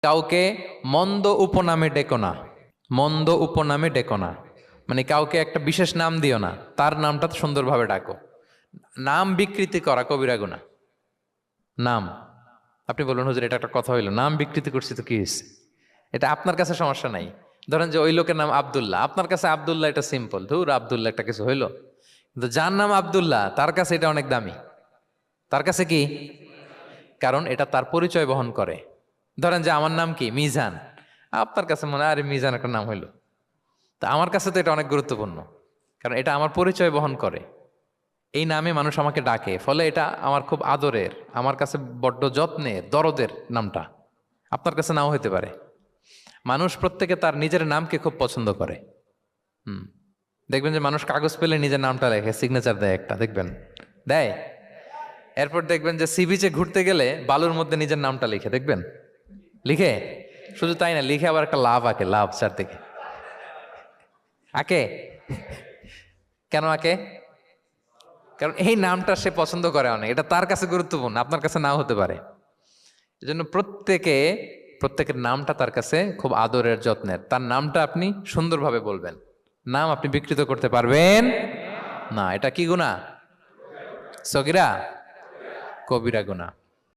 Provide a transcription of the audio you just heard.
কাউকে মন্দ উপনামে ডেকো না, মন্দ উপনামে ডেকো না, মানে কাউকে একটা বিশেষ নাম দিও না, তার নামটা সুন্দরভাবে ডাকো। নাম বিকৃতি করা কবিরা গুনাহ। নাম, আপনি বলুন হুজুর এটা একটা কথা হইলো, নাম বিকৃতি করছি তো কি হয়েছে? এটা আপনার কাছে সমস্যা নাই। ধরেন যে ওই লোকের নাম আব্দুল্লাহ, আপনার কাছে আব্দুল্লাহ এটা সিম্পল, ধুর আব্দুল্লাহ একটা কিছু হইলো, কিন্তু যার নাম আব্দুল্লাহ তার কাছে এটা অনেক দামি। তার কাছে কি? কারণ এটা তার পরিচয় বহন করে। ধরেন যে আমার নাম কি মিজান, আপনার কাছে মনে হয় আরে মিজান একটা নাম হইলো, তা আমার কাছে তো এটা অনেক গুরুত্বপূর্ণ, কারণ এটা আমার পরিচয় বহন করে। এই নামে মানুষ আমাকে ডাকে, ফলে এটা আমার খুব আদরের, আমার কাছে বড্ড যত্নের দরদের নামটা। আপনার কাছে নাও হতে পারে। মানুষ প্রত্যেকে তার নিজের নামকে খুব পছন্দ করে। হুম, দেখবেন যে মানুষ কাগজ পেলে নিজের নামটা লেখে, সিগনেচার দেয় একটা, দেখবেন দেয়। এরপর দেখবেন যে সি বিচে ঘুরতে গেলে বালুর মধ্যে নিজের নামটা লিখে, দেখবেন লিখে। শুধু তাই না, লিখে আবার একটা লাভ আঁকে, লাভ চারদিকে আঁকে। কেন আঁকে? কারণ এই নামটা সে পছন্দ করে অনেক, এটা তার কাছে গুরুত্বপূর্ণ, আপনার কাছে নাও হতে পারে। এই জন্য প্রত্যেকের নামটা তার কাছে খুব আদরের যত্নের, তার নামটা আপনি সুন্দরভাবে বলবেন। নাম আপনি বিকৃত করতে পারবেন না। এটা কি গুনাহ? সগীরা, কবিরা গুনাহ।